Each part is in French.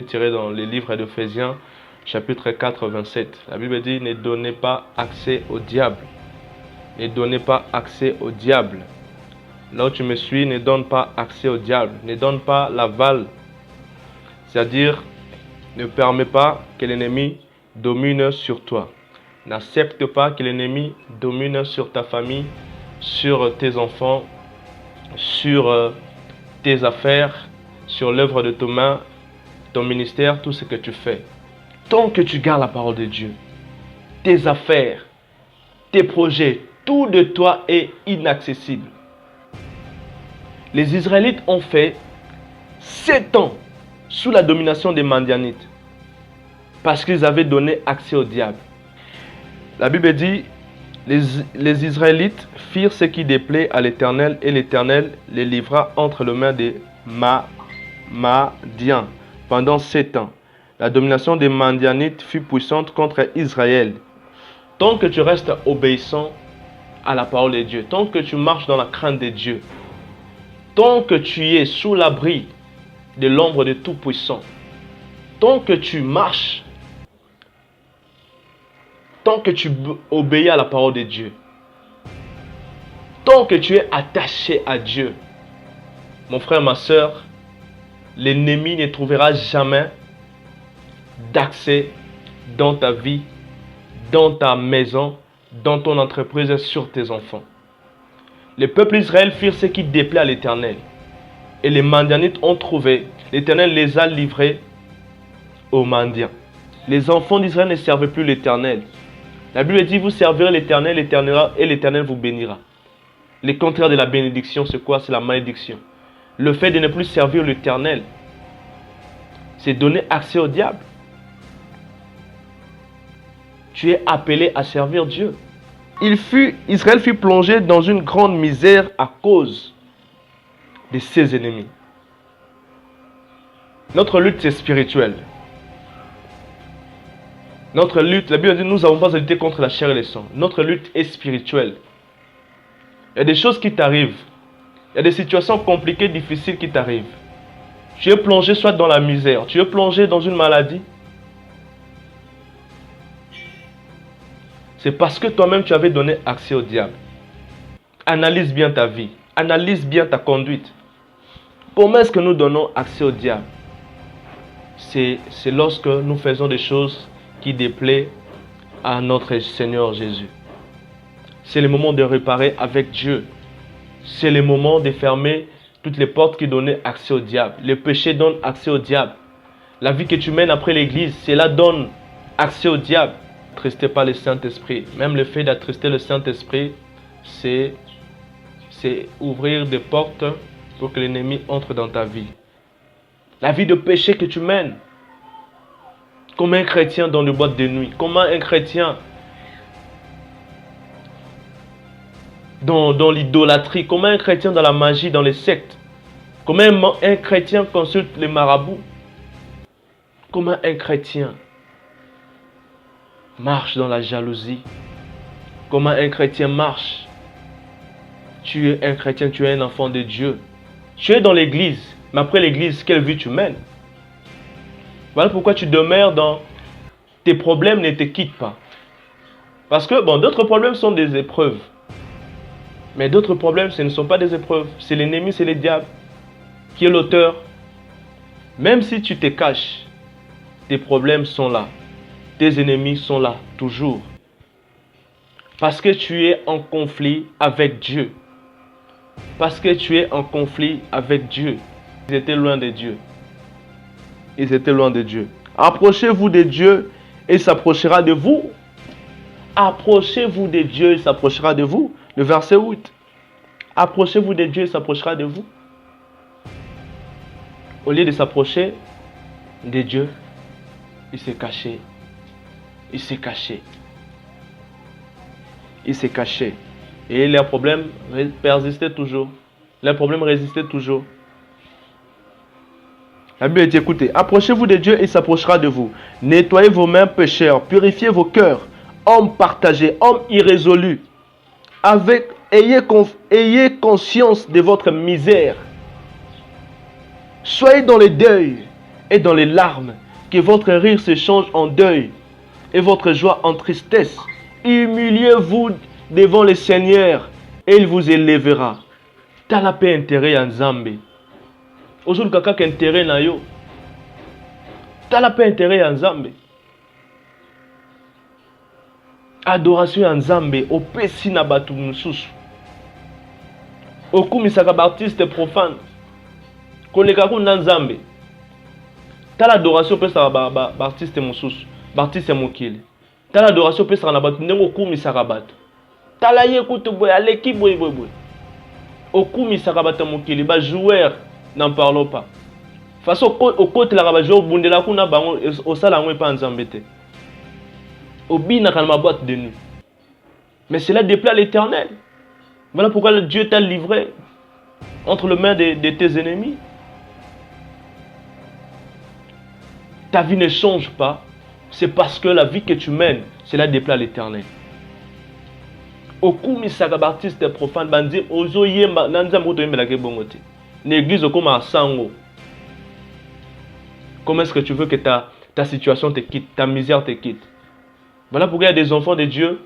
Tiré dans les livres d'Éphésiens, chapitre 4, 27. La Bible dit, ne donnez pas accès au diable. Ne donnez pas accès au diable. Là où tu me suis, ne donne pas accès au diable. Ne donne pas l'aval. C'est-à-dire, ne permets pas que l'ennemi domine sur toi. N'accepte pas que l'ennemi domine sur ta famille, sur tes enfants, sur tes affaires, sur l'œuvre de tes mains, ton ministère, tout ce que tu fais. Tant que tu gardes la parole de Dieu, tes affaires, tes projets, tout de toi est inaccessible. Les Israélites ont fait 7 ans sous la domination des Madianites parce qu'ils avaient donné accès au diable. La Bible dit, les Israélites firent ce qui déplaît à l'Éternel et l'Éternel les livra entre les mains des Madians pendant 7 ans. La domination des Madianites fut puissante contre Israël. Tant que tu restes obéissant à la parole de Dieu, tant que tu marches dans la crainte de Dieu, tant que tu es sous l'abri de l'ombre de Tout-Puissant, tant que tu marches, tant que tu obéis à la parole de Dieu, tant que tu es attaché à Dieu, mon frère, ma soeur, l'ennemi ne trouvera jamais d'accès dans ta vie, dans ta maison, dans ton entreprise, sur tes enfants. Le peuple d'Israël firent ce qui déplaît à l'Éternel. Et les Madianites ont trouvé. L'Éternel les a livrés aux Madians. Les enfants d'Israël ne servaient plus l'Éternel. La Bible dit, vous servirez l'Éternel, et l'Éternel vous bénira. Le contraire de la bénédiction, c'est quoi? C'est la malédiction. Le fait de ne plus servir l'Éternel, c'est donner accès au diable. Tu es appelé à servir Dieu. Israël fut plongé dans une grande misère à cause de ses ennemis. Notre lutte, c'est spirituel. Notre lutte, la Bible dit, nous n'avons pas à lutter contre la chair et le sang. Notre lutte est spirituelle. Il y a des choses qui t'arrivent. Il y a des situations compliquées, difficiles qui t'arrivent. Tu es plongé soit dans la misère, tu es plongé dans une maladie. C'est parce que toi-même tu avais donné accès au diable. Analyse bien ta vie. Analyse bien ta conduite. Comment est-ce que nous donnons accès au diable? C'est lorsque nous faisons des choses qui déplaisent à notre Seigneur Jésus. C'est le moment de réparer avec Dieu. C'est le moment de fermer toutes les portes qui donnaient accès au diable. Le péché donne accès au diable. La vie que tu mènes après l'église, cela donne accès au diable. N'attristez pas le Saint-Esprit. Même le fait d'attrister le Saint-Esprit, c'est ouvrir des portes pour que l'ennemi entre dans ta vie. La vie de péché que tu mènes, comme un chrétien dans le boîte de nuit, comme un chrétien dans l'idolâtrie, comme un chrétien dans la magie, dans les sectes, comme un chrétien consulte les marabouts, comme un chrétien marche dans la jalousie, comment un chrétien marche. Tu es un chrétien, tu es un enfant de Dieu. Tu es dans l'église, mais après l'église, quelle vie tu mènes? Voilà pourquoi tu demeures dans tes problèmes, ne te quittent pas. Parce que, bon, d'autres problèmes sont des épreuves. Mais d'autres problèmes, ce ne sont pas des épreuves. C'est l'ennemi, c'est le diable qui est l'auteur. Même si tu te caches, tes problèmes sont là. Tes ennemis sont là, toujours. Parce que tu es en conflit avec Dieu. Parce que tu es en conflit avec Dieu. Ils étaient loin de Dieu. Ils étaient loin de Dieu. Approchez-vous de Dieu et il s'approchera de vous. Approchez-vous de Dieu et il s'approchera de vous. Le verset 8. Approchez-vous de Dieu et il s'approchera de vous. Au lieu de s'approcher de Dieu, il s'est caché. Il s'est caché. Il s'est caché. Et les problèmes persistaient toujours. Les problèmes résistaient toujours. La Bible dit, écoutez, approchez-vous de Dieu et il s'approchera de vous. Nettoyez vos mains pécheurs, purifiez vos cœurs, hommes partagés, hommes irrésolus. Ayez conscience de votre misère. Soyez dans le deuil. et dans les larmes, que votre rire se change en deuil et votre joie en tristesse. Humiliez-vous devant le Seigneur et il vous élèvera. Tala pe intérêt ya Nzambe. Ozulu kaka intérêt na yo. Tala pe intérêt ya Nzambe. Adoration ya Nzambe opesi na batu mususu. Okumisaka baptiste profane. Koleka kuna Nzambe. Tala adoration opesa ba artiste mususu, baptiste mokili. Tala adoration opesa na batu ndenge okumisaka batu. Tala ye kutu boy aleki boy. Okumisaka batu mokili ba joueur n'en parlons pas. Façon au côté la ba joueur bundela kuna bango osala ngwe pa Nzambe te. Obina dans ma boîte de nuit. Mais cela déplaît à l'Éternel. Voilà pourquoi Dieu t'a livré entre les mains de tes ennemis. Ta vie ne change pas. C'est parce que la vie que tu mènes, cela déplaît à l'Éternel. Okumi sakabartiste profane bandi ozo yemba nanza moto yemba ke bongote. L'église okoma sango. Comment est-ce que tu veux que ta situation te quitte, ta misère te quitte? Voilà pourquoi il y a des enfants de Dieu.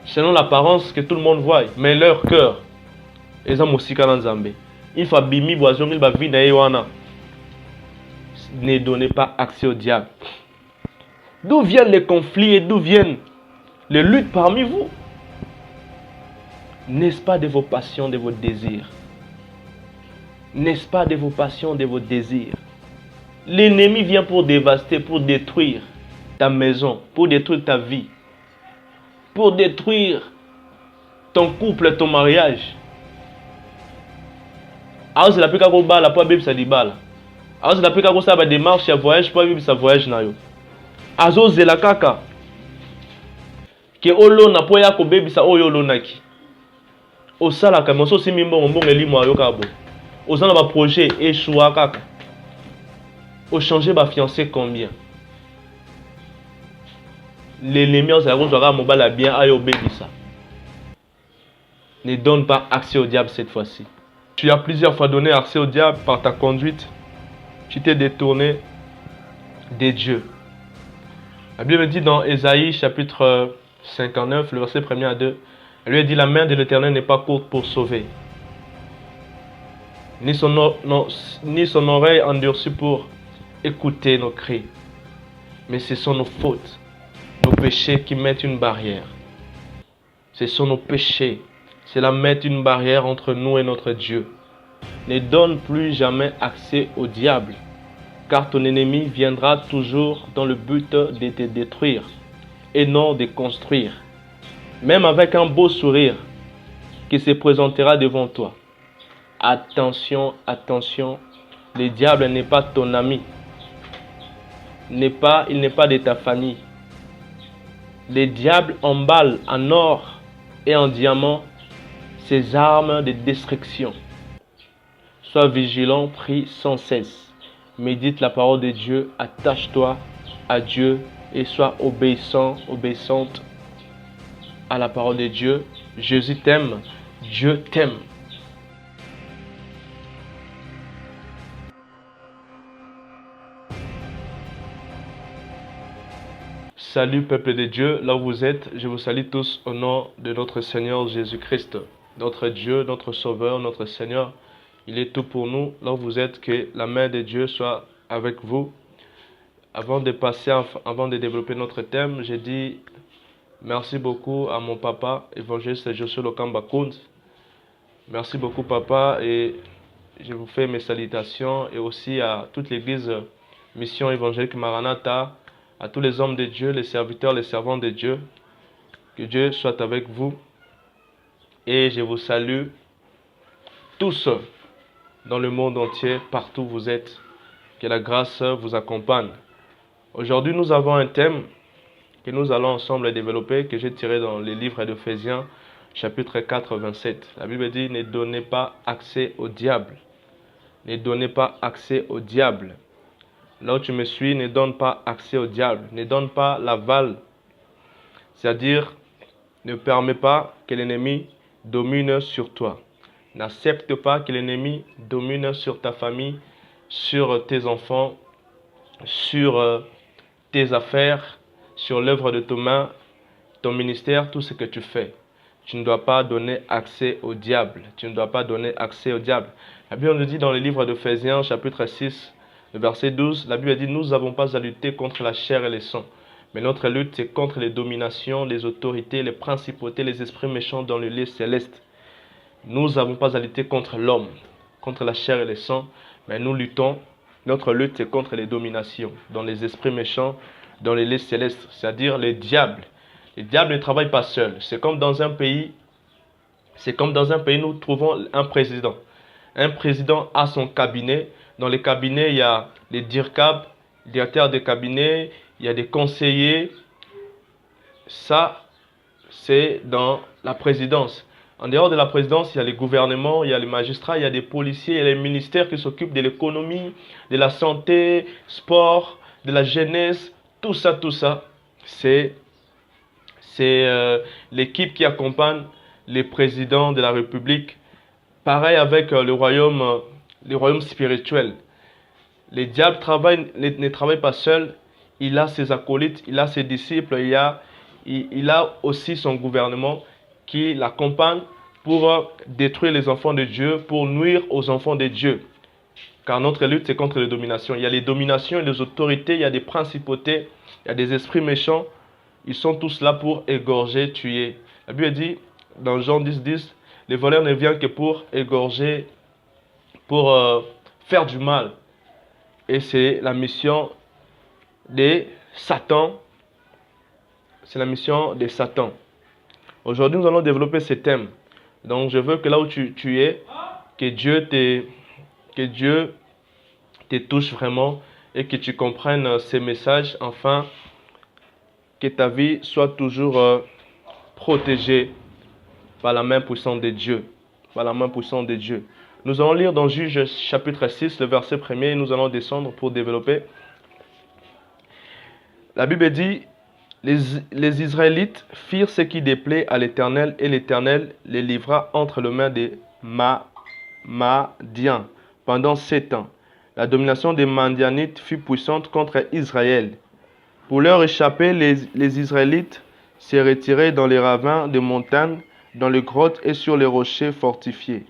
Selon l'apparence que tout le monde voit, mais leur cœur, ils ont aussi dans Zambé. Il faut bimi boison, il va vivre dans. Ne donnez pas accès au diable. D'où viennent les conflits et d'où viennent les luttes parmi vous? N'est-ce pas de vos passions, de vos désirs? N'est-ce pas de vos passions, de vos désirs? L'ennemi vient pour dévaster, pour détruire ta maison, pour détruire ta vie, pour détruire ton couple, ton mariage. Alors c'est la plus qu'à bala, pas bébé ça dit bala. Alors c'est la plus qu'à ça va démarche à voyage, pas bébé ça voyage na yo. Azo zela kaka. Que olo na po ya ko bébé ça oyo lo naki. Osala ka moso simimbo mbongo elimo ayo kabo. Osala ba projet échoua kaka. Au changer ma fiancée combien? L'ennemi en sa aura mobile bien à obéir ça. Ne donne pas accès au diable cette fois-ci. Tu as plusieurs fois donné accès au diable par ta conduite. Tu t'es détourné des dieux. La Bible dit dans Ésaïe chapitre 59, le verset 1er à 2, elle lui a dit: la main de l'Éternel n'est pas courte pour sauver, ni son oreille endurcie pour écouter nos cris. Mais ce sont nos fautes, nos péchés qui mettent une barrière. Ce sont nos péchés. Cela met une barrière entre nous et notre Dieu. Ne donne plus jamais accès au diable, car ton ennemi viendra toujours dans le but de te détruire et non de construire. Même avec un beau sourire qui se présentera devant toi. Attention, attention, le diable n'est pas ton ami. Il n'est pas de ta famille. Le diable emballe en or et en diamant ses armes de destruction. Sois vigilant, prie sans cesse. Médite la parole de Dieu, attache-toi à Dieu et sois obéissant, obéissante à la parole de Dieu. Jésus t'aime, Dieu t'aime. Salut peuple de Dieu, là où vous êtes, je vous salue tous au nom de notre Seigneur Jésus-Christ. Notre Dieu, notre Sauveur, notre Seigneur, il est tout pour nous. Là où vous êtes, que la main de Dieu soit avec vous. Avant de développer notre thème, j'ai dit merci beaucoup à mon papa, évangéliste Joshua Lokamba Kounz. Merci beaucoup papa et je vous fais mes salutations et aussi à toute l'église Mission Évangélique Maranatha, à tous les hommes de Dieu, les serviteurs, les servants de Dieu. Que Dieu soit avec vous. Et je vous salue tous dans le monde entier, partout où vous êtes. Que la grâce vous accompagne. Aujourd'hui, nous avons un thème que nous allons ensemble développer, que j'ai tiré dans les livres d'Éphésiens, chapitre 4, 27. La Bible dit: ne donnez pas accès au diable. Ne donnez pas accès au diable. Là où tu me suis, ne donne pas accès au diable. Ne donne pas l'aval. C'est-à-dire, ne permets pas que l'ennemi domine sur toi. N'accepte pas que l'ennemi domine sur ta famille, sur tes enfants, sur tes affaires, sur l'œuvre de tes mains, ton ministère, tout ce que tu fais. Tu ne dois pas donner accès au diable. Tu ne dois pas donner accès au diable. La Bible nous dit dans le livre d'Éphésiens, chapitre 6, le verset 12, la Bible dit, nous n'avons pas à lutter contre la chair et le sang. Mais notre lutte, c'est contre les dominations, les autorités, les principautés, les esprits méchants dans le lieu céleste. Nous n'avons pas à lutter contre l'homme, contre la chair et le sang, mais nous luttons. Notre lutte, c'est contre les dominations, dans les esprits méchants, dans les lieux célestes, c'est-à-dire les diables. Les diables ne travaillent pas seuls. C'est comme dans un pays, nous trouvons un président. Un président a son cabinet. Dans les cabinets, il y a les DIRCAB, directeurs de cabinet, il y a des conseillers. Ça, c'est dans la présidence. En dehors de la présidence, il y a les gouvernements, il y a les magistrats, il y a des policiers, il y a les ministères qui s'occupent de l'économie, de la santé, sport, de la jeunesse. Tout ça, c'est l'équipe qui accompagne les présidents de la République. Pareil avec le royaume spirituel. Les diables ne travaillent pas seuls. Il a ses acolytes, il a ses disciples, il a aussi son gouvernement qui l'accompagne pour détruire les enfants de Dieu, pour nuire aux enfants de Dieu. Car notre lutte, c'est contre les dominations. Il y a les dominations et les autorités, il y a des principautés, il y a des esprits méchants. Ils sont tous là pour égorger, tuer. La Bible dit, dans Jean 10, les voleurs ne viennent que pour égorger, pour faire du mal. Et c'est la mission de Satan. C'est la mission de Satan. Aujourd'hui, nous allons développer ce thème. Donc, je veux que là où tu es, que Dieu te touche vraiment et que tu comprennes ces messages, afin que ta vie soit toujours protégée par la main puissante de Dieu. Par la main puissante de Dieu. Nous allons lire dans Juge chapitre 6, le verset 1er, et nous allons descendre pour développer. La Bible dit, les Israélites firent ce qui déplaît à l'Éternel, et l'Éternel les livra entre les mains des Madians pendant 7 ans. La domination des Madianites fut puissante contre Israël. Pour leur échapper, les Israélites se retiraient dans les ravins des montagnes, dans les grottes et sur les rochers fortifiés.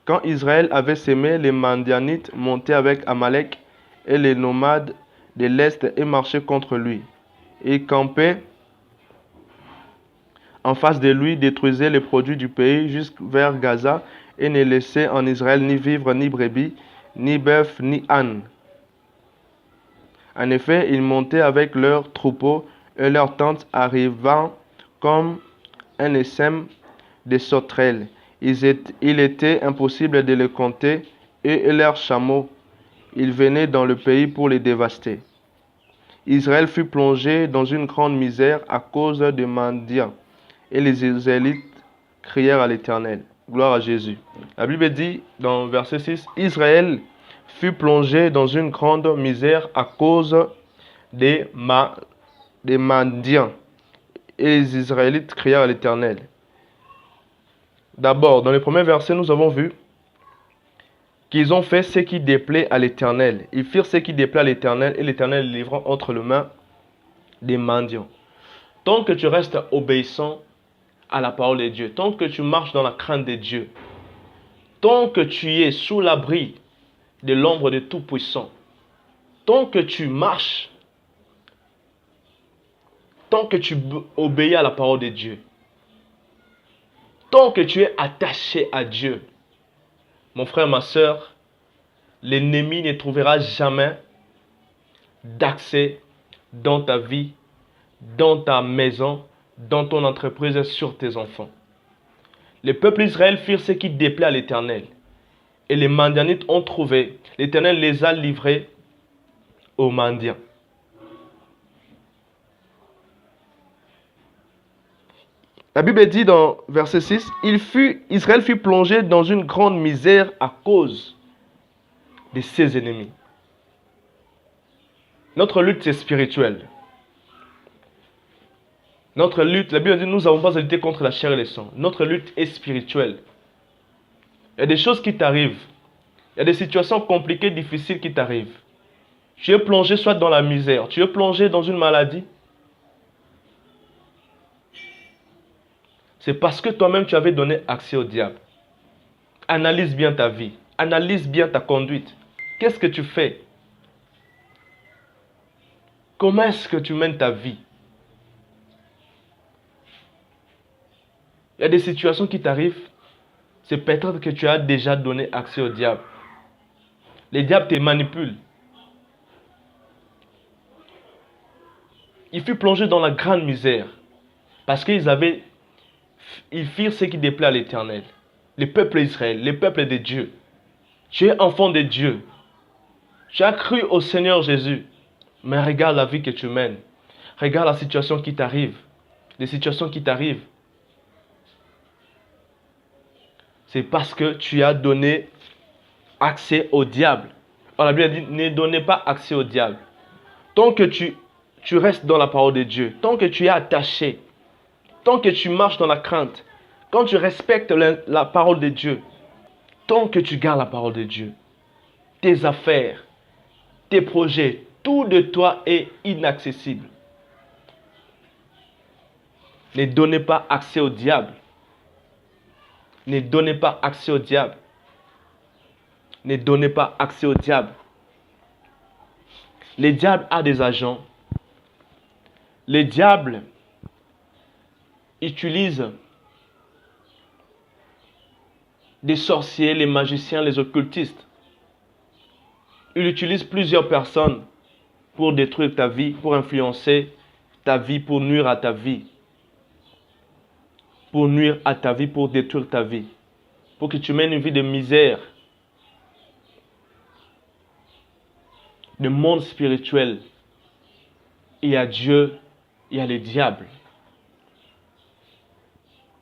Quand Israël avait sémé, les Madianites montaient avec Amalek et les nomades de l'Est et marchaient contre lui. Ils campaient en face de lui, détruisaient les produits du pays jusqu'à vers Gaza et ne laissaient en Israël ni vivre, ni brebis, ni bœuf, ni âne. En effet, ils montaient avec leurs troupeaux et leurs tentes arrivant comme un essaim de sauterelles. Il était impossible de les compter, et leurs chameaux. Ils venaient dans le pays pour les dévaster. Israël fut plongé dans une grande misère à cause de Madian, et les Israélites crièrent à l'Éternel. Gloire à Jésus. La Bible dit dans verset 6, Israël fut plongé dans une grande misère à cause des Madians, et les Israélites crièrent à l'Éternel. D'abord, dans les premiers versets, nous avons vu qu'ils ont fait ce qui déplaît à l'Éternel. Ils firent ce qui déplaît à l'Éternel, et l'Éternel les livra entre les mains des Madians. Tant que tu restes obéissant à la parole de Dieu, tant que tu marches dans la crainte de Dieu, tant que tu es sous l'abri de l'ombre de Tout-Puissant, tant que tu marches, tant que tu obéis à la parole de Dieu, tant que tu es attaché à Dieu, mon frère, ma soeur, l'ennemi ne trouvera jamais d'accès dans ta vie, dans ta maison, dans ton entreprise, sur tes enfants. Le peuple d'Israël firent ce qui déplaît à l'Éternel. Et les Madianites ont trouvé. L'Éternel les a livrés aux Madians. La Bible dit dans verset 6, Israël fut plongé dans une grande misère à cause de ses ennemis. Notre lutte est spirituelle. Notre lutte, la Bible dit, nous n'avons pas à lutter contre la chair et le sang. Notre lutte est spirituelle. Il y a des choses qui t'arrivent. Il y a des situations compliquées, difficiles qui t'arrivent. Tu es plongé soit dans la misère, tu es plongé dans une maladie. C'est parce que toi-même tu avais donné accès au diable. Analyse bien ta vie. Analyse bien ta conduite. Qu'est-ce que tu fais? Comment est-ce que tu mènes ta vie? Il y a des situations qui t'arrivent. C'est peut-être que tu as déjà donné accès au diable. Les diables te manipulent. Ils furent plongés dans la grande misère. Parce ils firent ce qui déplaît à l'Éternel. Le peuple d'Israël, le peuple de Dieu. Tu es enfant de Dieu. Tu as cru au Seigneur Jésus. Mais regarde la vie que tu mènes. Regarde la situation qui t'arrive. Les situations qui t'arrivent. C'est parce que tu as donné accès au diable. On a bien dit, ne donnez pas accès au diable. Tant que tu restes dans la parole de Dieu, tant que tu es attaché, tant que tu marches dans la crainte, quand tu respectes la parole de Dieu, tant que tu gardes la parole de Dieu, tes affaires, tes projets, tout de toi est inaccessible. Ne donnez pas accès au diable. Ne donnez pas accès au diable. Ne donnez pas accès au diable. Le diable a des agents. Le diable utilise des sorciers, les magiciens, les occultistes. Il utilise plusieurs personnes pour détruire ta vie, pour influencer ta vie, pour nuire à ta vie. Pour nuire à ta vie, pour détruire ta vie. Pour que tu mènes une vie de misère. De monde spirituel. Il y a Dieu, il y a le diable.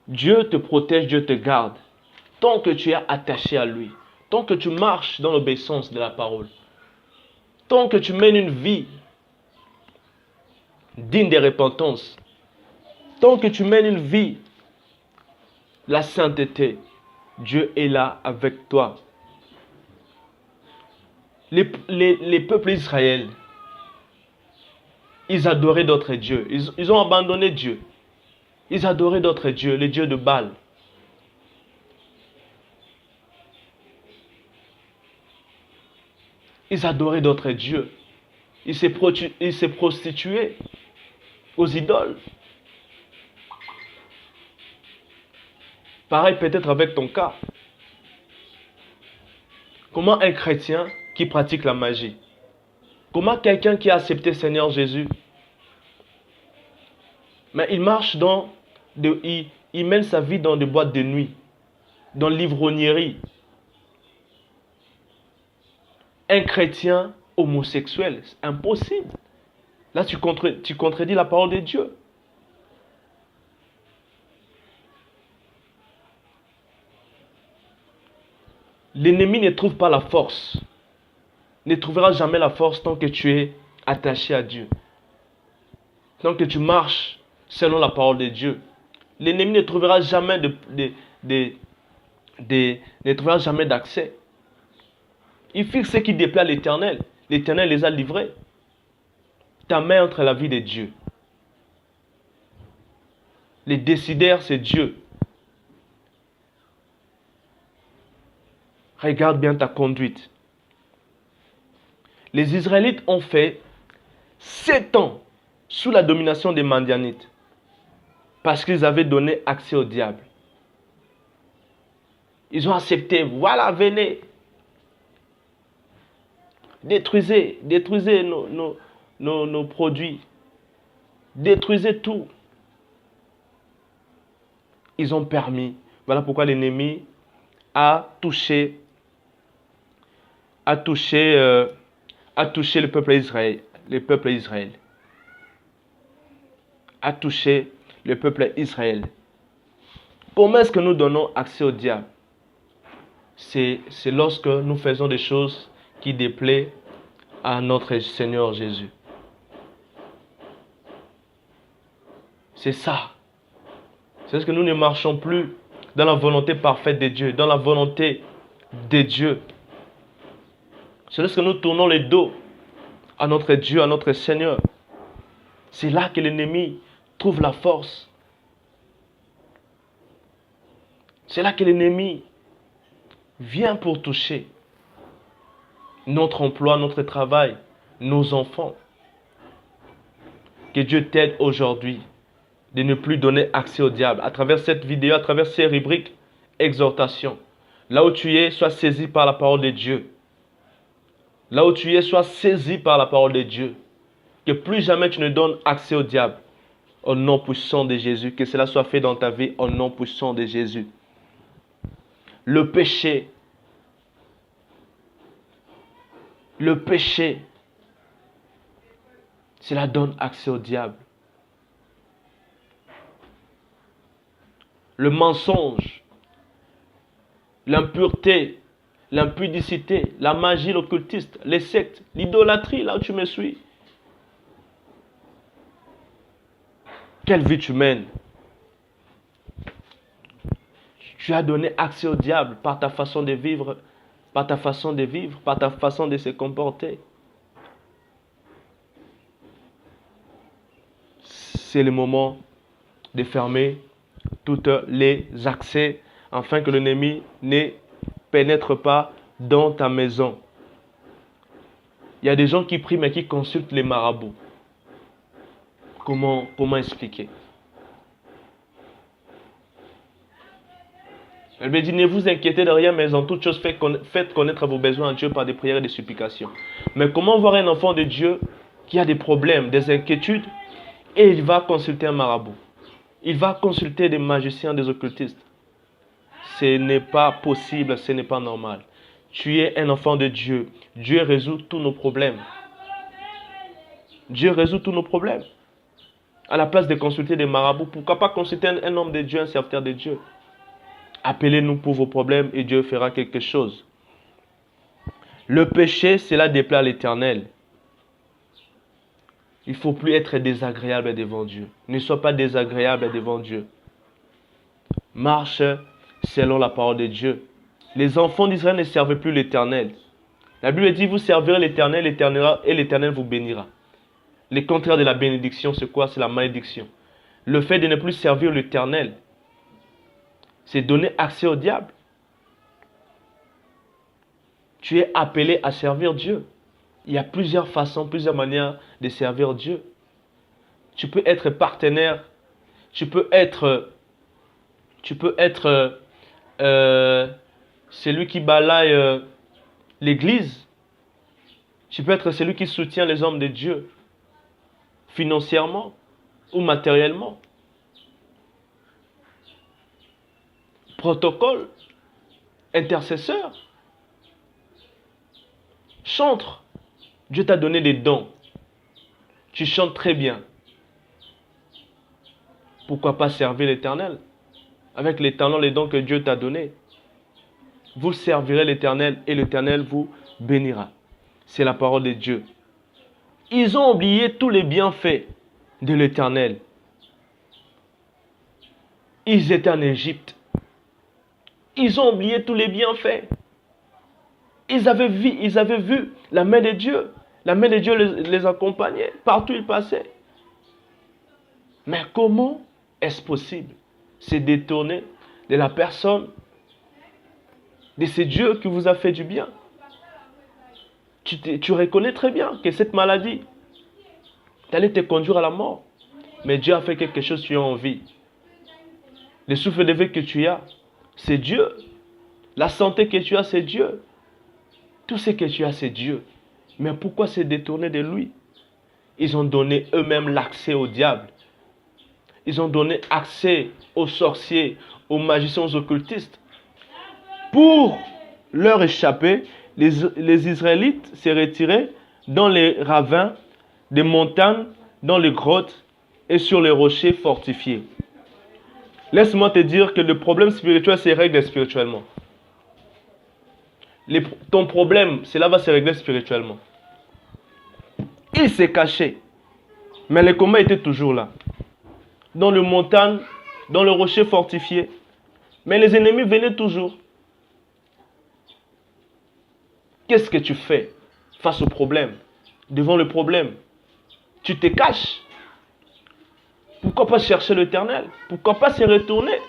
Dieu te protège, Dieu te garde. Tant que tu es attaché à lui. Tant que tu marches dans l'obéissance de la parole. Tant que tu mènes une vie digne de repentance. Tant que tu mènes une vie, la sainteté, Dieu est là avec toi. Les peuples d'Israël, ils adoraient d'autres dieux. Ils ont abandonné Dieu. Ils adoraient d'autres dieux, les dieux de Baal. Ils adoraient d'autres dieux. Ils se prostituaient aux idoles. Pareil peut-être avec ton cas. Comment un chrétien qui pratique la magie? Comment quelqu'un qui a accepté Seigneur Jésus? Mais il marche il mène sa vie dans des boîtes de nuit, dans l'ivrognerie. Un chrétien homosexuel, c'est impossible. Là, tu contredis la parole de Dieu. L'ennemi ne trouve pas la force. Ne trouvera jamais la force tant que tu es attaché à Dieu. Tant que tu marches selon la parole de Dieu. L'ennemi ne trouvera jamais ne trouvera jamais d'accès. Il fixe ce qui déplaît à l'Éternel. L'Éternel les a livrés. Ta main entre la vie de Dieu. Les décideurs, c'est Dieu. Regarde bien ta conduite. Les Israélites ont fait 7 ans sous la domination des Madianites parce qu'ils avaient donné accès au diable. Ils ont accepté, voilà, venez. Détruisez nos produits. Détruisez tout. Ils ont permis. Voilà pourquoi l'ennemi a touché le peuple d'Israël. Le peuple d'Israël. A touché le peuple d'Israël. Comment est-ce que nous donnons accès au diable? C'est lorsque nous faisons des choses qui déplaisent à notre Seigneur Jésus. C'est ça. C'est parce que nous ne marchons plus dans la volonté parfaite de Dieu, dans la volonté des dieux. C'est lorsque nous tournons le dos à notre Dieu, à notre Seigneur. C'est là que l'ennemi trouve la force. C'est là que l'ennemi vient pour toucher notre emploi, notre travail, nos enfants. Que Dieu t'aide aujourd'hui de ne plus donner accès au diable. À travers cette vidéo, à travers ces rubriques, exhortation. Là où tu es, sois saisi par la parole de Dieu. Là où tu es, sois saisi par la parole de Dieu. Que plus jamais tu ne donnes accès au diable. Au nom puissant de Jésus. Que cela soit fait dans ta vie au nom puissant de Jésus. Le péché. Le péché. Cela donne accès au diable. Le mensonge. L'impureté. L'impudicité, la magie, l'occultiste, les sectes, l'idolâtrie, là où tu me suis. Quelle vie tu mènes? Tu as donné accès au diable par ta façon de vivre, par ta façon de se comporter. C'est le moment de fermer tous les accès afin que l'ennemi ne pénètre pas dans ta maison. Il y a des gens qui prient mais qui consultent les marabouts. Comment expliquer? Elle me dit, ne vous inquiétez de rien, mais en toute chose, faites connaître vos besoins à Dieu par des prières et des supplications. Mais comment voir un enfant de Dieu qui a des problèmes, des inquiétudes, et il va consulter un marabout? Il va consulter des magiciens, des occultistes. Ce n'est pas possible, ce n'est pas normal. Tu es un enfant de Dieu. Dieu résout tous nos problèmes. Dieu résout tous nos problèmes. À la place de consulter des marabouts, pourquoi pas consulter un homme de Dieu, un serviteur de Dieu? Appelez-nous pour vos problèmes et Dieu fera quelque chose. Le péché, cela déplaît à l'Éternel. Il ne faut plus être désagréable devant Dieu. Ne sois pas désagréable devant Dieu. Marche selon la parole de Dieu. Les enfants d'Israël ne servaient plus l'Éternel. La Bible dit, vous servirez l'Éternel, et l'Éternel vous bénira. Le contraire de la bénédiction, c'est quoi? C'est la malédiction. Le fait de ne plus servir l'Éternel, c'est donner accès au diable. Tu es appelé à servir Dieu. Il y a plusieurs façons, plusieurs manières de servir Dieu. Tu peux être partenaire. Tu peux être celui qui balaye l'église. Tu peux être celui qui soutient les hommes de Dieu financièrement ou matériellement. Protocole, intercesseur, chantre. Dieu t'a donné des dons. Tu chantes très bien. Pourquoi pas servir l'Éternel avec les talents, les dons que Dieu t'a donnés? Vous servirez l'Éternel et l'Éternel vous bénira. C'est la parole de Dieu. Ils ont oublié tous les bienfaits de l'Éternel. Ils étaient en Égypte. Ils ont oublié tous les bienfaits. Ils avaient vu la main de Dieu. La main de Dieu les accompagnait. Partout ils passaient. Mais comment est-ce possible? C'est détourner de la personne, de ce Dieu qui vous a fait du bien. Tu reconnais très bien que cette maladie allait te conduire à la mort. Mais Dieu a fait quelque chose, tu as envie. Le souffle de vie que tu as, c'est Dieu. La santé que tu as, c'est Dieu. Tout ce que tu as, c'est Dieu. Mais pourquoi se détourner de lui? Ils ont donné eux-mêmes l'accès au diable. Ils ont donné accès aux sorciers, aux magiciens, aux occultistes. Pour leur échapper, les Israélites se retiraient dans les ravins, des montagnes, dans les grottes et sur les rochers fortifiés. Laisse-moi te dire que le problème spirituel se règle spirituellement. Ton problème, cela va se régler spirituellement. Il s'est caché, mais le combat était toujours là. Dans les montagnes, dans le rocher fortifié. Mais les ennemis venaient toujours. Qu'est-ce que tu fais face au problème? Devant le problème, tu te caches. Pourquoi pas chercher l'Éternel? Pourquoi pas se retourner?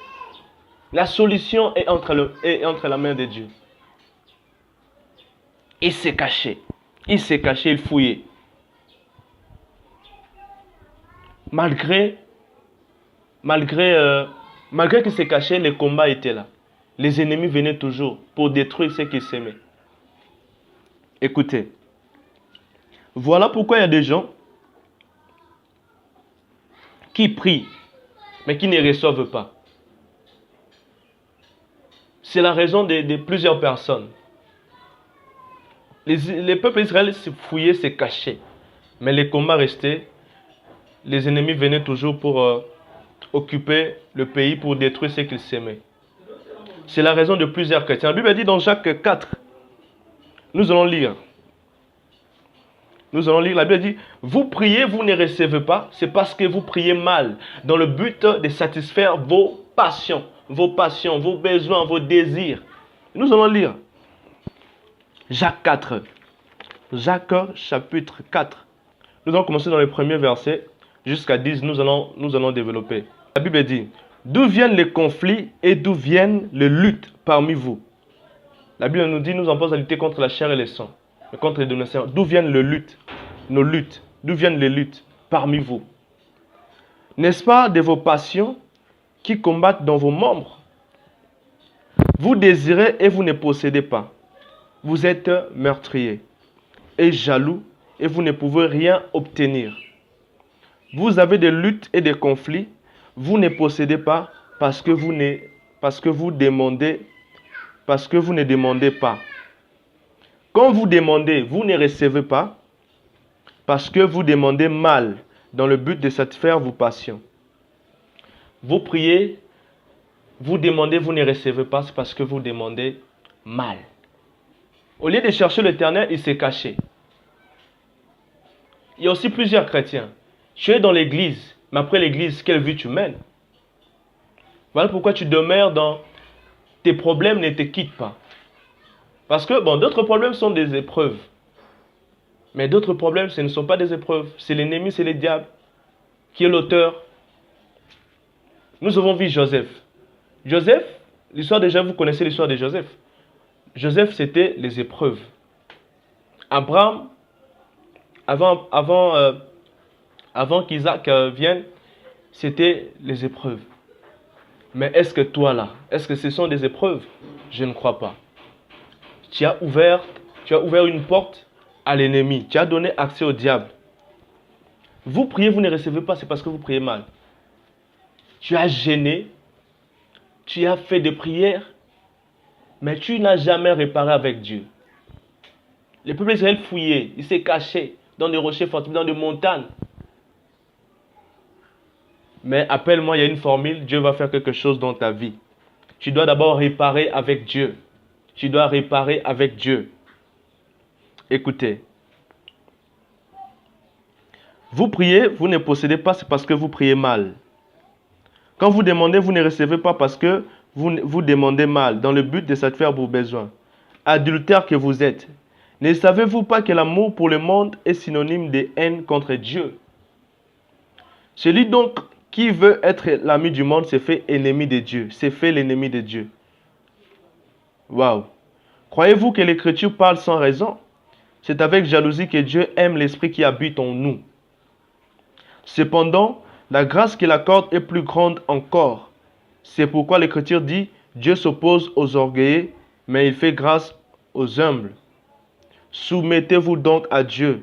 La solution est entre la main de Dieu. Il s'est caché. Il s'est caché, il fouillait. Malgré qu'il s'est caché, les combats étaient là. Les ennemis venaient toujours pour détruire ceux qui s'aimaient. Écoutez, voilà pourquoi il y a des gens qui prient, mais qui ne reçoivent pas. C'est la raison de plusieurs personnes. Les peuples israéliens se fouillaient, se cachaient. Mais les combats restaient. Les ennemis venaient toujours pour occuper le pays, pour détruire ceux qu'ils s'aimaient. C'est la raison de plusieurs chrétiens. La Bible dit dans Jacques 4, nous allons lire. La Bible dit, vous priez, vous ne recevez pas, c'est parce que vous priez mal, dans le but de satisfaire vos passions, vos besoins, vos désirs. Nous allons lire Jacques 4. Jacques chapitre 4. Nous allons commencer dans le premier verset jusqu'à 10, nous allons développer. La Bible dit, d'où viennent les conflits et d'où viennent les luttes parmi vous? La Bible nous dit, nous en à lutter contre la chair et le sang, mais contre les dominations. D'où viennent les luttes? Nos luttes. D'où viennent les luttes parmi vous? N'est-ce pas de vos passions qui combattent dans vos membres? Vous désirez et vous ne possédez pas. Vous êtes meurtrier et jaloux et vous ne pouvez rien obtenir. Vous avez des luttes et des conflits. Vous ne possédez pas parce que vous ne demandez pas. Quand vous demandez, vous ne recevez pas parce que vous demandez mal dans le but de satisfaire vos passions. Vous priez, vous demandez, vous ne recevez pas, c'est parce que vous demandez mal. Au lieu de chercher l'Éternel, il s'est caché. Il y a aussi plusieurs chrétiens. Tu es dans l'église, mais après l'église, quelle vie tu mènes? Voilà pourquoi tu demeures dans tes problèmes, ne te quittent pas. Parce que, d'autres problèmes sont des épreuves. Mais d'autres problèmes, ce ne sont pas des épreuves. C'est l'ennemi, c'est le diable qui est l'auteur. Nous avons vu Joseph. Joseph, l'histoire déjà, vous connaissez l'histoire de Joseph. Joseph, c'était les épreuves. Abraham, avant qu'Isaac vienne, c'était les épreuves. Mais est-ce que toi là, est-ce que ce sont des épreuves? Je ne crois pas. Tu as ouvert une porte à l'ennemi. Tu as donné accès au diable. Vous priez, vous ne recevez pas, c'est parce que vous priez mal. Tu as gêné, tu as fait des prières, mais tu n'as jamais réparé avec Dieu. Le peuple d'Israël fouillait, il s'est caché dans des rochers fortifiés, dans des montagnes. Mais appelle-moi, il y a une formule, Dieu va faire quelque chose dans ta vie. Tu dois d'abord réparer avec Dieu. Tu dois réparer avec Dieu. Écoutez. Vous priez, vous ne possédez pas, c'est parce que vous priez mal. Quand vous demandez, vous ne recevez pas parce que vous demandez mal, dans le but de satisfaire vos besoins. Adultère que vous êtes. Ne savez-vous pas que l'amour pour le monde est synonyme de haine contre Dieu? Celui donc qui veut être l'ami du monde se fait ennemi de Dieu, se fait l'ennemi de Dieu. Waouh! Croyez-vous que l'Écriture parle sans raison? C'est avec jalousie que Dieu aime l'esprit qui habite en nous. Cependant, la grâce qu'il accorde est plus grande encore. C'est pourquoi l'Écriture dit, Dieu s'oppose aux orgueilleux, mais il fait grâce aux humbles. Soumettez-vous donc à Dieu,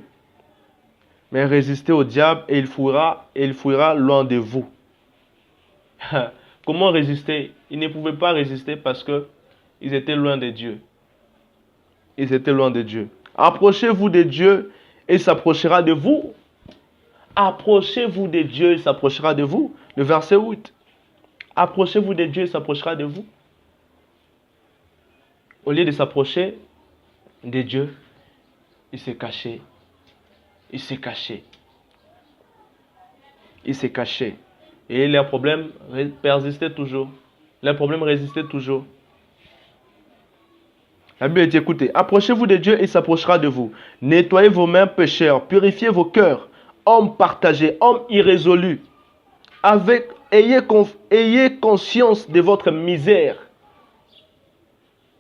mais résistez au diable et il fuira loin de vous. Comment résister? Ils ne pouvaient pas résister parce qu'ils étaient loin de Dieu. Ils étaient loin de Dieu. Approchez-vous de Dieu et il s'approchera de vous. Approchez-vous de Dieu, il s'approchera de vous. Le verset 8. Approchez-vous de Dieu, il s'approchera de vous. Au lieu de s'approcher de Dieu, il s'est caché. Il s'est caché. Il s'est caché. Et leurs problèmes persistaient toujours. Leurs problèmes résistaient toujours. La Bible dit, écoutez, approchez-vous de Dieu et il s'approchera de vous. Nettoyez vos mains pécheurs, purifiez vos cœurs, hommes partagés, hommes irrésolus. Ayez conscience de votre misère.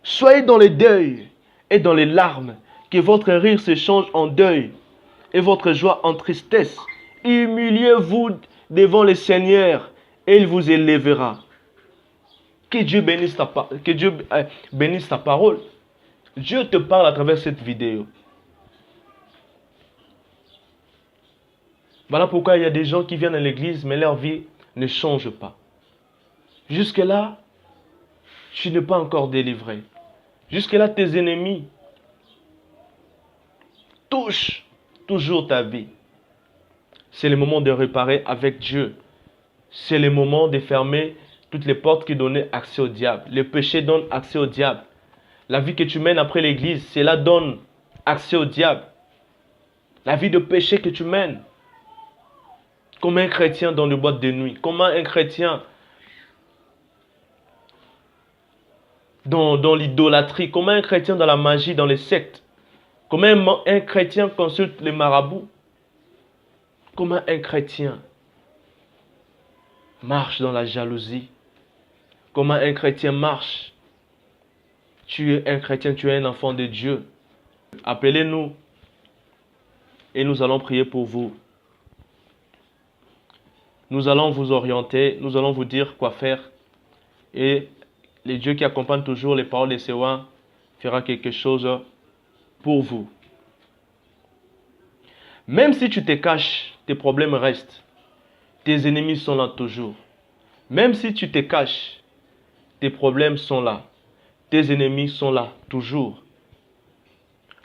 Soyez dans le deuil et dans les larmes, que votre rire se change en deuil et votre joie en tristesse. Humiliez-vous devant le Seigneur et il vous élèvera. Que Dieu bénisse ta parole. Dieu te parle à travers cette vidéo. Voilà pourquoi il y a des gens qui viennent à l'église, mais leur vie ne change pas. Jusque-là, tu n'es pas encore délivré. Jusque-là, tes ennemis touchent toujours ta vie. C'est le moment de réparer avec Dieu. C'est le moment de fermer toutes les portes qui donnaient accès au diable. Le péché donne accès au diable. La vie que tu mènes après l'église, cela donne accès au diable. La vie de péché que tu mènes. Comme un chrétien dans les boîtes de nuit. Comme un chrétien dans l'idolâtrie. Comme un chrétien dans la magie, dans les sectes. Comme un chrétien consulte les marabouts. Comme un chrétien marche dans la jalousie. Comment un chrétien marche. Tu es un chrétien, tu es un enfant de Dieu. Appelez-nous et nous allons prier pour vous. Nous allons vous orienter, nous allons vous dire quoi faire. Et le Dieu qui accompagne toujours les paroles de Sewa fera quelque chose pour vous. Même si tu te caches, tes problèmes restent. Tes ennemis sont là toujours. Même si tu te caches, tes problèmes sont là. Tes ennemis sont là toujours.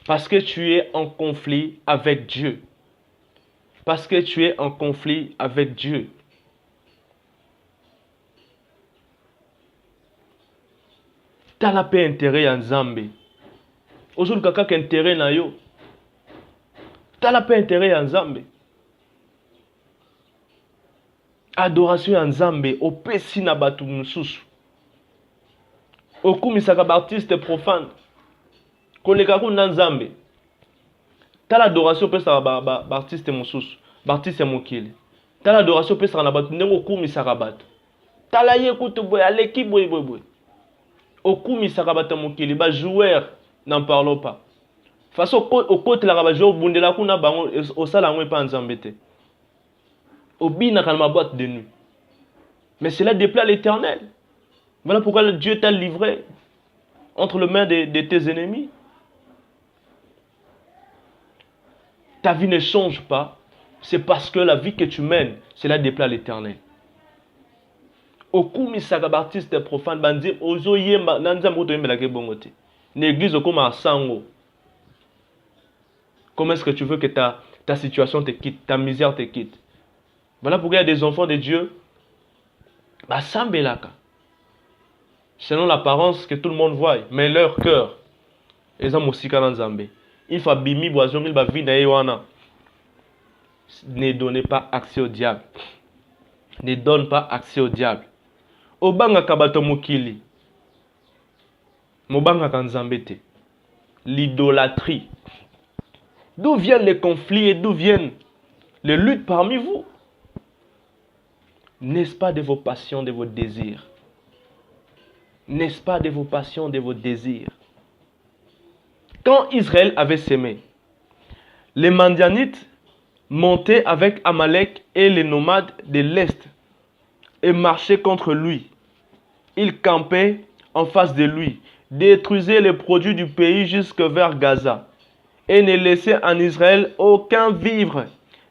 Parce que tu es en conflit avec Dieu. Parce que tu es en conflit avec Dieu. Tu as la paix intérêt en Zambé. Aujourd'hui, tu as intérêt na yo. Tu as la paix intérêt en Zambé. Adoration en Zambé. Au pesi na batu mususu. Okumisaka baptiste profane. Koleka kuna Nzambe. Ta l'adoration pesa baptiste mususu. Baptiste mokili. Ta l'adoration pesa na batu ndenge okumisaka batu. Ta la ye kutu boy aleki boy. Okumisaka batu mokili ba joueur n'en parlons pas. Façon au côté la ba joueur bundela kuna bango au sala ngwe pa Nzambe te. Obina kana ma boîte de nuit. Mais cela déplaît à l'Éternel. Voilà pourquoi Dieu t'a livré entre les mains de tes ennemis. Ta vie ne change pas. C'est parce que la vie que tu mènes, cela déplaît à l'Éternel. Okumi saka baptiste profane bandi ozo yemba nanza moto yembela ke bongote. L'église okoma sango. Comment est-ce que tu veux que ta situation te quitte, ta misère te quitte? Voilà pourquoi il y a des enfants de Dieu. Bah sambelaka. Selon l'apparence que tout le monde voit, mais leur cœur, ils ont moussika dans Zambé. Il faut bimi boison, il va vide wana. Ne donnez pas accès au diable. Ne donne pas accès au diable. Obanga kabato mukili. Mobanga kanzambete. L'idolâtrie. D'où viennent les conflits et d'où viennent les luttes parmi vous? N'est-ce pas de vos passions, de vos désirs? N'est-ce pas de vos passions, de vos désirs? Quand Israël avait sémé, les Madianites montaient avec Amalek et les nomades de l'Est et marchaient contre lui. Ils campaient en face de lui, détruisaient les produits du pays jusque vers Gaza et ne laissaient en Israël aucun vivre,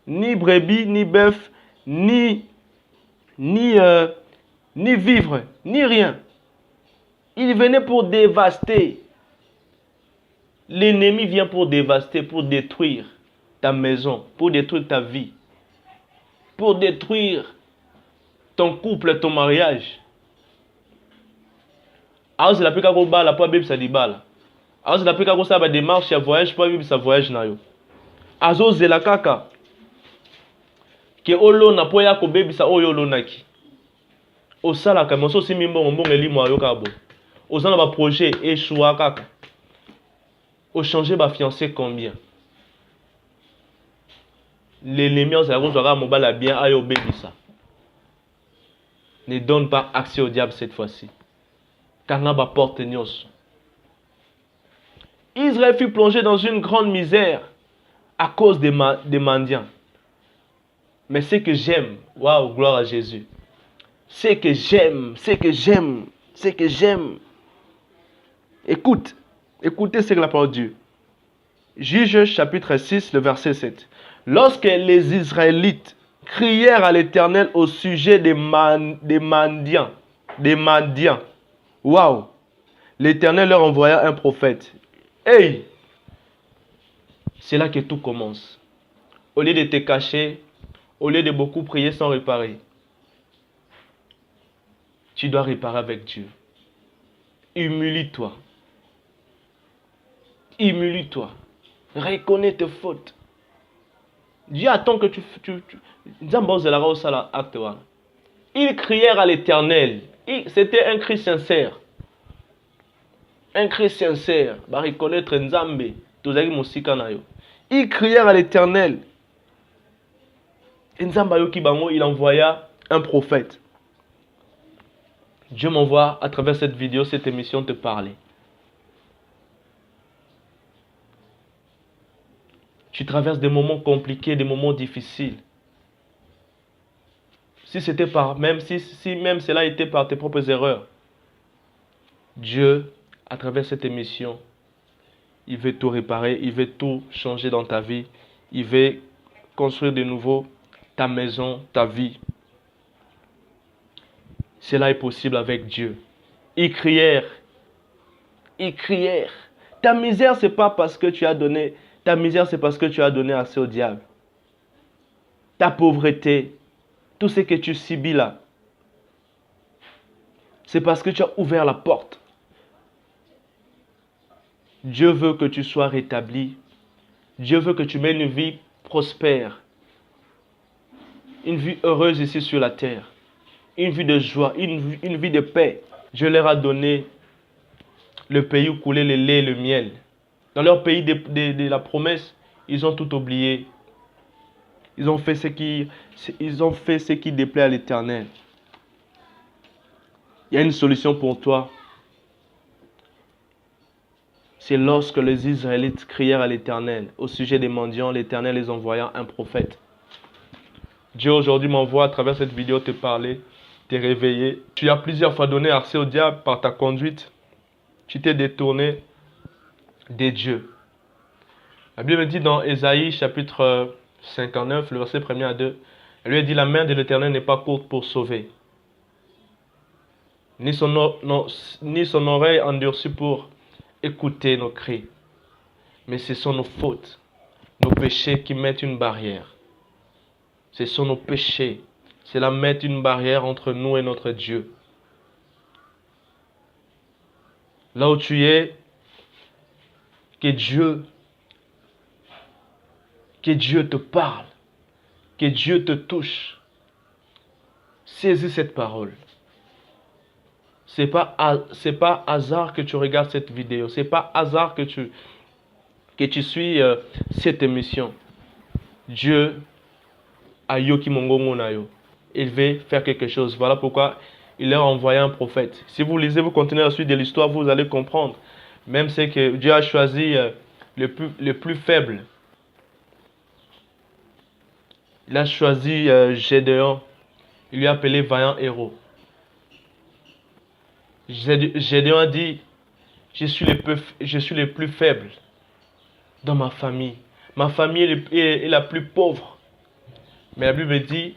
ni brebis, ni bœuf, ni vivre, ni rien. Il venait pour dévaster. L'ennemi vient pour dévaster, pour détruire ta maison, pour détruire ta vie, pour détruire ton couple, ton mariage. Alors c'est la plus qu'à bala, pas bébé ça dit bala. Alors c'est la plus qu'à ça va démarche à voyage, pas bébé ça voyage na yo. Azo zela kaka. Que olo na poya ko bébé ça oyo lonaki. Osala ka moso si mimbo mbongo elimo ayo kabo. Osana ba projet échoua kaka. Au changer ma fiancée combien? L'ennemi en aura mobile bien à ça. Ne donne pas accès au diable cette fois-ci. Car n'a pas porte nyos. Israël fut plongé dans une grande misère à cause des mendiants. Mais ce que j'aime, waouh, gloire à Jésus. Ce que j'aime. Écoutez ce que la parole dit. Juge chapitre 6, le verset 7. Lorsque les Israélites crièrent à l'Éternel au sujet des mendiants, waouh, l'Éternel leur envoya un prophète. Hey, c'est là que tout commence. Au lieu de te cacher, au lieu de beaucoup prier sans réparer, tu dois réparer avec Dieu. Humilie-toi. Humilie-toi. Reconnais tes fautes. Dieu attend que tu ils crièrent à l'Éternel. C'était un cri sincère. Un cri sincère. Va reconnaître Nzambe. Ils crièrent à l'Éternel. Il envoya un prophète. Dieu m'envoie à travers cette vidéo, cette émission, te parler. Tu traverses des moments compliqués, des moments difficiles. Si c'était même cela était par tes propres erreurs, Dieu, à travers cette émission, il veut tout réparer, il veut tout changer dans ta vie. Il veut construire de nouveau ta maison, ta vie. Cela est possible avec Dieu. Ils crièrent. Ta misère, c'est pas parce que tu as donné. Ta misère, c'est parce que tu as donné accès au diable. Ta pauvreté, tout ce que tu subis là, c'est parce que tu as ouvert la porte. Dieu veut que tu sois rétabli. Dieu veut que tu mènes une vie prospère. Une vie heureuse ici sur la terre. Une vie de joie, une vie de paix. Dieu leur a donné le pays où coulait le lait et le miel. Dans leur pays de la promesse, ils ont tout oublié. Ils ont fait ce qui déplaît à l'Éternel. Il y a une solution pour toi. C'est lorsque les Israélites crièrent à l'Éternel au sujet des mendiants, l'Éternel les envoya un prophète. Dieu aujourd'hui m'envoie à travers cette vidéo te parler, te réveiller. Tu as plusieurs fois donné accès au diable par ta conduite. Tu t'es détourné de Dieu. La Bible dit dans Ésaïe chapitre 59, le verset 1 à 2, elle lui a dit: la main de l'Éternel n'est pas courte pour sauver, ni son oreille endurcie pour écouter nos cris. Mais ce sont nos fautes, nos péchés qui mettent une barrière. Ce sont nos péchés. Cela met une barrière entre nous et notre Dieu. Là où tu es, que Dieu te parle, que Dieu te touche. Saisis cette parole. C'est pas hasard que tu regardes cette vidéo. C'est pas hasard que tu suis cette émission. Dieu a yoki mongongo na yo. Il veut faire quelque chose. Voilà pourquoi il leur a envoyé un prophète. Si vous lisez, vous continuez la suite de l'histoire, vous allez comprendre. Même c'est que Dieu a choisi le plus faible. Il a choisi Gédéon. Il lui a appelé vaillant héros. Gédéon a dit: je suis le plus faible dans ma famille. Ma famille est la plus pauvre. Mais la Bible dit: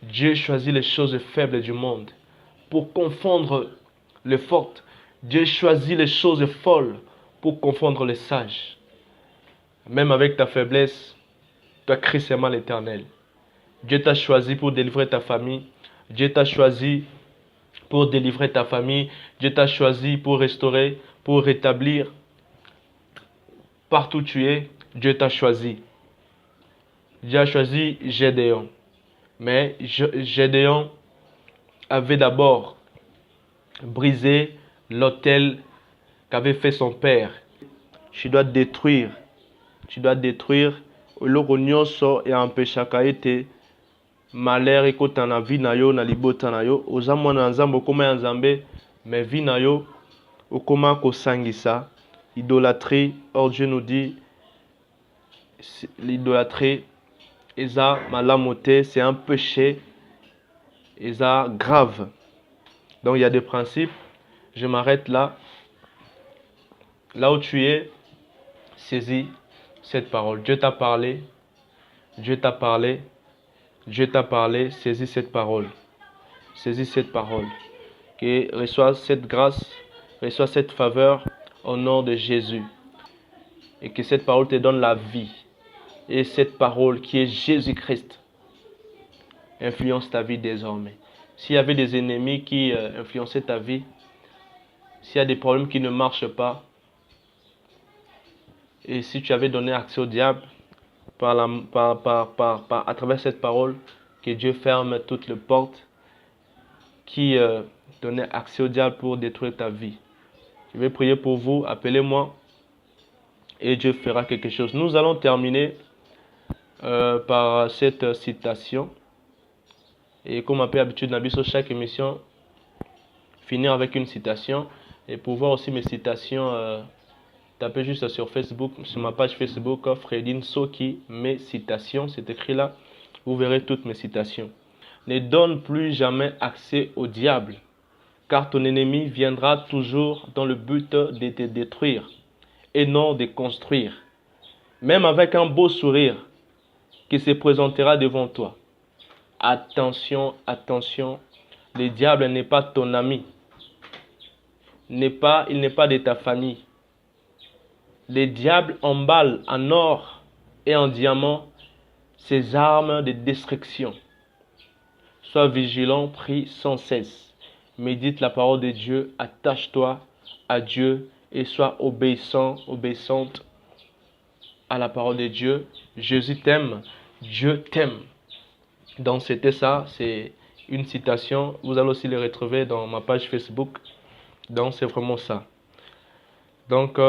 Dieu choisit les choses faibles du monde pour confondre les fortes. Dieu choisit les choses folles pour confondre les sages. Même avec ta faiblesse, tu as crié seulement l'Éternel. Dieu t'a choisi pour délivrer ta famille. Dieu t'a choisi pour délivrer ta famille. Dieu t'a choisi pour restaurer, pour rétablir. Partout où tu es, Dieu t'a choisi. Dieu a choisi Gédéon. Mais Gédéon avait d'abord brisé l'autel qu'avait fait son père. Tu dois détruire. Tu dois détruire. Eloko nyonso et empêchaka ete malheur ekota na vie na yo na libota na yo. Oza mwana nzambe okoma ya nzambe, mais vie na yo okoma kosangisa idolâtrie. Or Dieu nous dit l'idolâtrie eza malamu te, c'est un péché eza grave. Donc il y a des principes. Je m'arrête là. Là où tu es, saisis cette parole. Dieu t'a parlé. Dieu t'a parlé. Dieu t'a parlé. Saisis cette parole. Saisis cette parole. Que reçois cette grâce, reçois cette faveur au nom de Jésus. Et que cette parole te donne la vie. Et cette parole qui est Jésus-Christ influence ta vie désormais. S'il y avait des ennemis qui influençaient ta vie, s'il y a des problèmes qui ne marchent pas, et si tu avais donné accès au diable à travers cette parole, que Dieu ferme toutes les portes qui donnaient accès au diable pour détruire ta vie. Je vais prier pour vous, appelez-moi et Dieu fera quelque chose. Nous allons terminer par cette citation. Et comme un peu habitude, sur chaque émission, finir avec une citation. Et pour voir aussi mes citations, tapez juste sur Facebook, sur ma page Facebook, Fredin Soki, mes citations, c'est écrit là. Vous verrez toutes mes citations. Ne donne plus jamais accès au diable, car ton ennemi viendra toujours dans le but de te détruire et non de construire. Même avec un beau sourire qui se présentera devant toi. Attention, attention, le diable n'est pas ton ami. Il n'est pas de ta famille. Le diable emballe en or et en diamant ses armes de destruction. Sois vigilant, prie sans cesse. Médite la parole de Dieu, attache-toi à Dieu et sois obéissant, obéissante à la parole de Dieu. Jésus t'aime, Dieu t'aime. Donc c'était ça, c'est une citation. Vous allez aussi le retrouver dans ma page Facebook. Donc c'est vraiment ça. Donc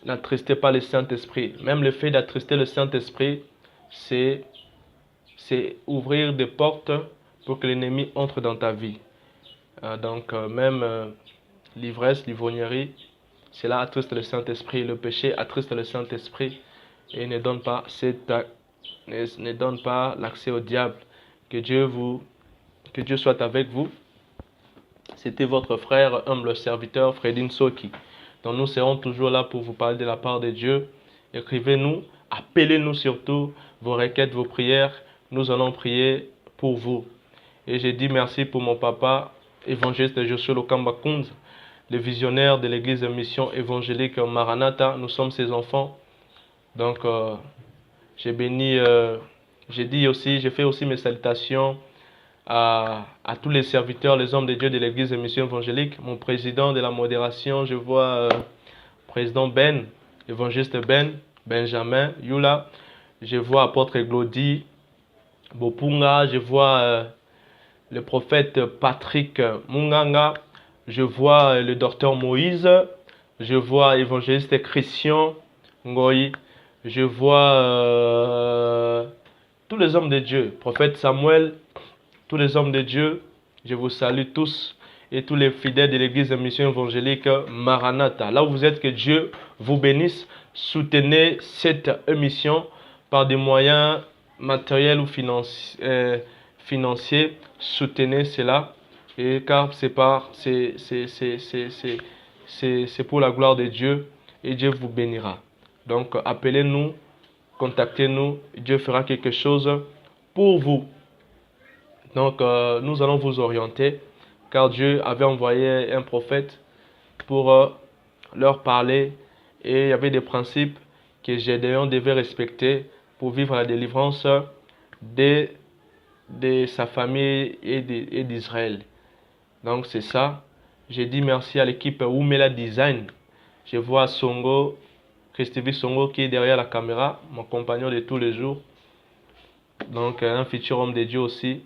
n'attristez pas le Saint-Esprit. Même le fait d'attrister le Saint-Esprit, c'est ouvrir des portes pour que l'ennemi entre dans ta vie. Donc même l'ivresse, l'ivrognerie, cela attriste le Saint-Esprit. Le péché attriste le Saint-Esprit et ne donne pas l'accès au diable. Que Dieu soit avec vous. C'était votre frère, humble serviteur, Fredin Soki. Donc nous serons toujours là pour vous parler de la part de Dieu. Écrivez-nous, appelez-nous surtout vos requêtes, vos prières. Nous allons prier pour vous. Et j'ai dit merci pour mon papa, évangéliste Joshua Lokamba Kunz, le visionnaire de l'église de mission évangélique Maranatha. Nous sommes ses enfants. Donc j'ai fait aussi mes salutations à tous les serviteurs, les hommes de Dieu de l'église de mission évangélique. Mon président de la modération, je vois président Ben, évangéliste Benjamin, Yula. Je vois apôtre Glody, Bopunga. Je vois le prophète Patrick Munganga. Je vois le docteur Moïse. Je vois évangéliste Christian Ngoyi. Je vois tous les hommes de Dieu, prophète Samuel, tous les hommes de Dieu. Je vous salue tous et tous les fidèles de l'église de mission évangélique Maranatha. Là où vous êtes, que Dieu vous bénisse. Soutenez cette émission par des moyens matériels ou financiers. Soutenez cela, et car c'est pour la gloire de Dieu, et Dieu vous bénira. Donc appelez-nous, contactez-nous, Dieu fera quelque chose pour vous. Donc nous allons vous orienter, car Dieu avait envoyé un prophète pour leur parler, et il y avait des principes que Gédéon devait respecter pour vivre la délivrance de sa famille et d'Israël. Donc c'est ça. J'ai dit merci à l'équipe Oumela Design. Je vois Songo, Christophe Songo qui est derrière la caméra, mon compagnon de tous les jours. Donc un futur homme de Dieu aussi,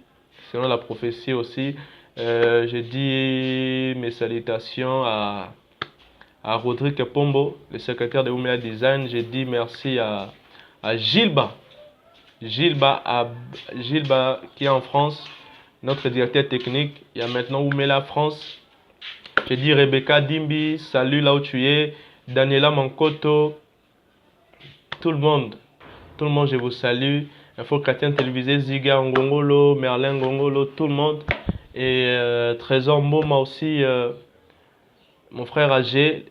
selon la prophétie aussi. Je dis mes salutations à à Rodrigue Pombo, le secrétaire de Oumela Design. J'ai dit merci à Gilba. Gilba qui est en France, notre directeur technique. Il y a maintenant Oumela France. J'ai dit Rebecca Dimbi, salut là où tu es. Daniela Mankoto, tout le monde, je vous salue. Info Chrétien Télévisé, Ziga Ngongolo, Merlin Ngongolo, tout le monde. Et Trésor Moma aussi, mon frère âgé.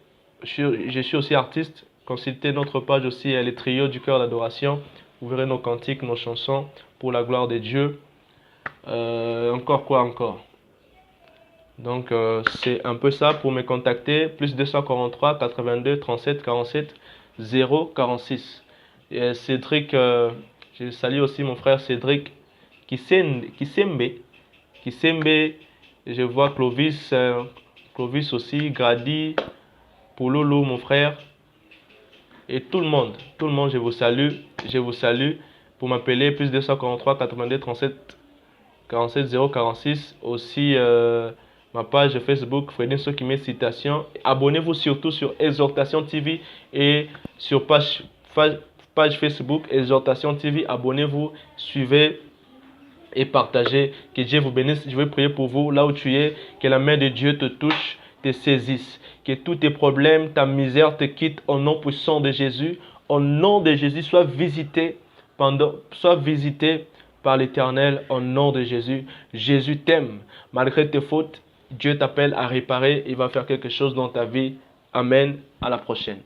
Je suis aussi artiste. Consultez notre page aussi, les trios du cœur d'adoration. Vous verrez nos cantiques, nos chansons pour la gloire de Dieu. Encore quoi encore? Donc c'est un peu ça. Pour me contacter, plus 243 82 37 47 046. Et Cédric, je salue aussi mon frère Cédric Kisembe. Je vois Clovis, Clovis aussi, Grady, Poulolo mon frère. Et tout le monde, je vous salue. Pour m'appeler, plus 243 82 37 47 046. Aussi ma page Facebook, Fredin Sokime Citation. Abonnez-vous surtout sur Exhortation TV et sur page Facebook Exhortation TV. Abonnez-vous, suivez et partagez. Que Dieu vous bénisse. Je vais prier pour vous là où tu es. Que la main de Dieu te touche, te saisisse. Que tous tes problèmes, ta misère te quitte au nom puissant de Jésus. Au nom de Jésus, sois visité par l'Éternel au nom de Jésus. Jésus t'aime. Malgré tes fautes, Dieu t'appelle à réparer. Il va faire quelque chose dans ta vie. Amen. À la prochaine.